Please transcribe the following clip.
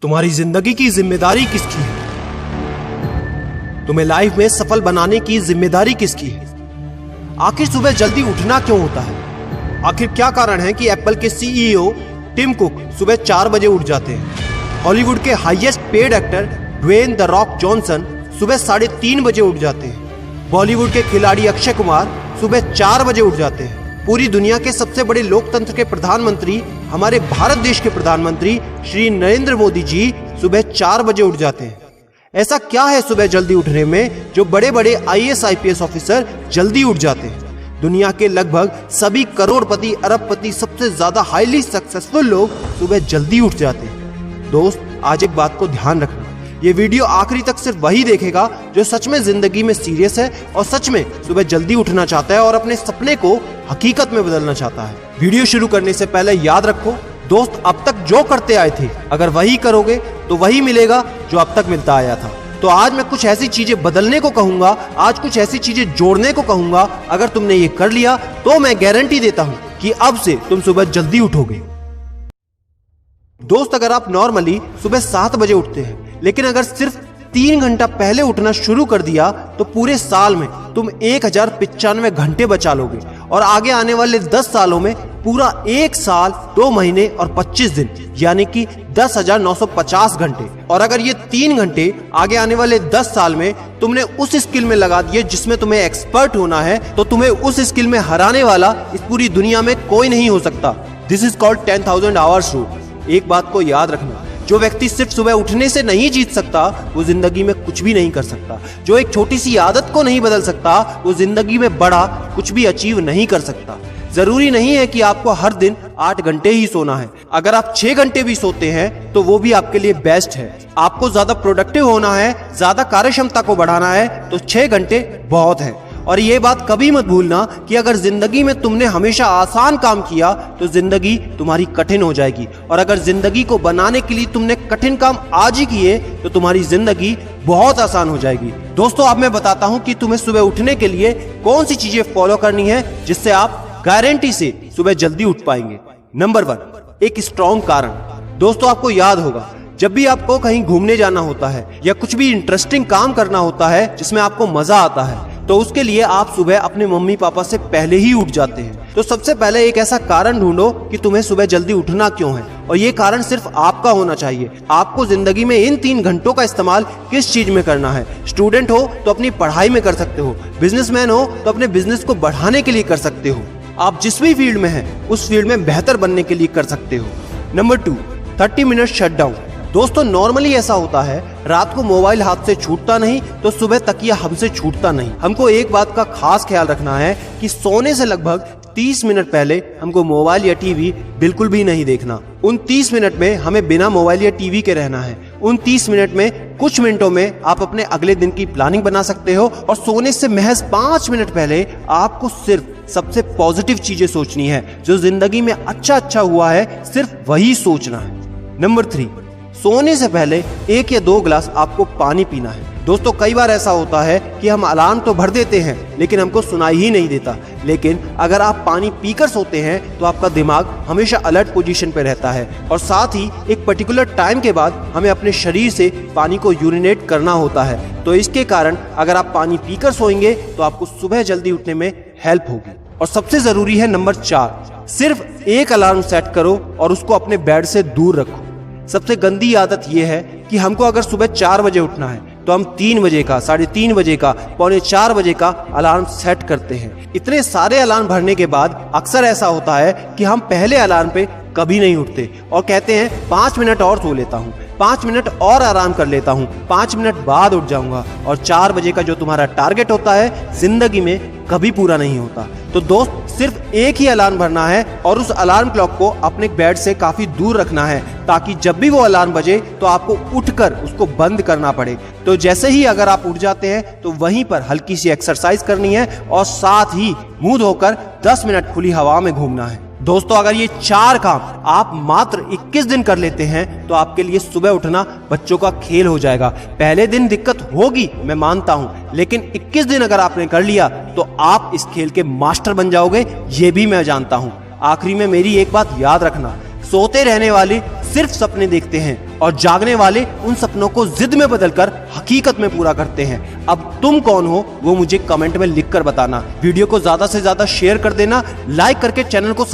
तुम्हारी जिंदगी की जिम्मेदारी किसकी है? तुम्हें लाइफ में सफल बनाने की जिम्मेदारी किसकी है? आखिर सुबह जल्दी उठना क्यों होता है? आखिर क्या कारण है कि एप्पल के सीईओ टिम कुक सुबह 4 बजे उठ जाते हैं? हॉलीवुड के highest paid actor Dwayne the Rock Johnson सुबह 3:30 बजे उठ जाते हैं। बॉलीवुड के खिलाड़ी अक्षय कुमार सुबह 4 बजे उठ जाते हैं। पूरी दुनिया के सबसे बड़े लोकतंत्र के प्रधानमंत्री, हमारे भारत देश के प्रधानमंत्री श्री नरेंद्र मोदी जी सुबह 4 बजे उठ जाते हैं। ऐसा क्या है सुबह जल्दी उठने में जो बड़े बड़े आईएएस आईपीएस ऑफिसर जल्दी उठ जाते हैं? दुनिया के लगभग सभी करोड़पति, अरबपति, सबसे ज्यादा हाईली सक्सेसफुल लोग सुबह जल्दी उठ जाते हैं। दोस्त, आज एक बात को ध्यान रखना, ये वीडियो आखिरी तक सिर्फ वही देखेगा जो सच में जिंदगी में सीरियस है और सच में सुबह जल्दी उठना चाहता है और अपने सपने को हकीकत में बदलना चाहता है। वीडियो शुरू करने से पहले याद रखो दोस्त, अब तक जो करते आए थे अगर वही करोगे तो वही मिलेगा जो अब तक मिलता आया था। तो आज मैं कुछ ऐसी चीजें बदलने को कहूंगा, आज कुछ ऐसी चीजें जोड़ने को कहूंगा। अगर तुमने ये कर लिया तो मैं गारंटी देता हूं कि अब से तुम सुबह जल्दी उठोगे। दोस्त, अगर आप नॉर्मली सुबह 7 बजे उठते हैं लेकिन अगर सिर्फ 3 घंटा पहले उठना शुरू कर दिया तो पूरे साल में तुम 1095 घंटे बचा लोगे और आगे आने वाले 10 सालों में पूरा 1 साल 2 महीने और 25 दिन यानी कि 10,950 घंटे। और अगर ये 3 घंटे आगे आने वाले 10 साल में तुमने उस स्किल में लगा दिए जिसमें तुम्हें एक्सपर्ट होना है तो तुम्हें उस स्किल में हराने वाला इस पूरी दुनिया में कोई नहीं हो सकता। This is called 10,000 hours rule. एक बात को याद रखना, जो व्यक्ति सिर्फ सुबह उठने से नहीं जीत सकता वो जिंदगी में कुछ भी नहीं कर सकता। जो एक छोटी सी आदत को नहीं बदल सकता वो जिंदगी में बड़ा कुछ भी अचीव नहीं कर सकता। जरूरी नहीं है कि आपको हर दिन 8 घंटे ही सोना है। अगर आप 6 घंटे भी सोते हैं तो वो भी आपके लिए बेस्ट है। आपको ज्यादा प्रोडक्टिव होना है, ज्यादा कार्यक्षमता को बढ़ाना है तो 6 घंटे बहुत है। और ये बात कभी मत भूलना कि अगर जिंदगी में तुमने हमेशा आसान काम किया तो जिंदगी तुम्हारी कठिन हो जाएगी और अगर जिंदगी को बनाने के लिए तुमने कठिन काम आज ही किए तो तुम्हारी जिंदगी बहुत आसान हो जाएगी। दोस्तों, अब मैं बताता हूं कि तुम्हें सुबह उठने के लिए कौन सी चीजें फॉलो करनी है जिससे आप गारंटी से सुबह जल्दी उठ पाएंगे। नंबर 1, एक स्ट्रॉन्ग कारण। दोस्तों, आपको याद होगा जब भी आपको कहीं घूमने जाना होता है या कुछ भी इंटरेस्टिंग काम करना होता है जिसमें आपको मजा आता है तो उसके लिए आप सुबह अपने मम्मी पापा से पहले ही उठ जाते हैं। तो सबसे पहले एक ऐसा कारण ढूंढो कि तुम्हें सुबह जल्दी उठना क्यों है और ये कारण सिर्फ आपका होना चाहिए। आपको जिंदगी में इन 3 घंटों का इस्तेमाल किस चीज में करना है? स्टूडेंट हो तो अपनी पढ़ाई में कर सकते हो, बिजनेसमैन हो तो अपने बिजनेस को बढ़ाने के लिए कर सकते हो, आप जिस भी फील्ड में हैं उस फील्ड में बेहतर बनने के लिए कर सकते हो। Number 2, 30 minute shutdown. दोस्तों, नॉर्मली ऐसा होता है रात को मोबाइल हाथ से छूटता नहीं तो सुबह तकिया हमसे छूटता नहीं। हमको एक बात का खास ख्याल रखना है कि सोने से लगभग 30 मिनट पहले हमको मोबाइल या टीवी बिल्कुल भी नहीं देखना। उन 30 मिनट में हमें बिना मोबाइल या टीवी के रहना है। उन 30 मिनट में कुछ मिनटों में आप अपने अगले दिन की प्लानिंग बना सकते हो और सोने से महज 5 मिनट पहले आपको सिर्फ सबसे पॉजिटिव चीजें सोचनी है। जो जिंदगी में अच्छा हुआ है सिर्फ वही सोचना है। नंबर 3, सोने से पहले 1 या 2 गिलास आपको पानी पीना है। दोस्तों, कई बार ऐसा होता है कि हम अलार्म तो भर देते हैं लेकिन हमको सुनाई ही नहीं देता। लेकिन अगर आप पानी पीकर सोते हैं तो आपका दिमाग हमेशा अलर्ट पोजीशन पे रहता है और साथ ही एक पर्टिकुलर टाइम के बाद हमें अपने शरीर से पानी को यूरिनेट करना होता है। तो इसके कारण अगर आप पानी पीकर सोएंगे तो आपको सुबह जल्दी उठने में हेल्प होगी। और सबसे जरूरी है नंबर 4, सिर्फ एक अलार्म सेट करो और उसको अपने बेड से दूर रखो। सबसे गंदी आदत यह है कि हमको अगर सुबह 4 बजे उठना है तो हम 3 बजे का, 3:30 बजे का, 3:45 बजे का अलार्म सेट करते हैं। इतने सारे अलार्म भरने के बाद अक्सर ऐसा होता है कि हम पहले अलार्म पे कभी नहीं उठते और कहते हैं 5 मिनट और सो लेता हूँ, 5 मिनट और आराम कर लेता हूँ, 5 मिनट बाद उठ जाऊंगा। और 4 बजे का जो तुम्हारा टारगेट होता है जिंदगी में कभी पूरा नहीं होता। तो दोस्त, सिर्फ एक ही अलार्म भरना है और उस अलार्म क्लॉक को अपने बेड से काफी दूर रखना है ताकि जब भी वो अलार्म बजे तो आपको उठकर उसको बंद करना पड़े। तो जैसे ही अगर आप उठ जाते हैं तो वहीं पर हल्की सी एक्सरसाइज करनी है और साथ ही मुंह धोकर 10 मिनट खुली हवा में घूमना है। दोस्तों, अगर ये 4 काम आप मात्र 21 दिन कर लेते हैं तो आपके लिए सुबह उठना बच्चों का खेल हो जाएगा। पहले दिन दिक्कत होगी, मैं मानता हूं, लेकिन 21 दिन अगर आपने कर लिया तो आप इस खेल के मास्टर बन जाओगे, ये भी मैं जानता हूं। आखिरी में मेरी एक बात याद रखना, सोते रहने वाले सिर्फ सपने देखते हैं और जागने वाले उन सपनों को जिद में बदलकर हकीकत में पूरा करते हैं। अब तुम कौन हो वो मुझे कमेंट में लिखकर बताना। वीडियो को ज्यादा से ज्यादा शेयर कर देना, लाइक करके चैनल को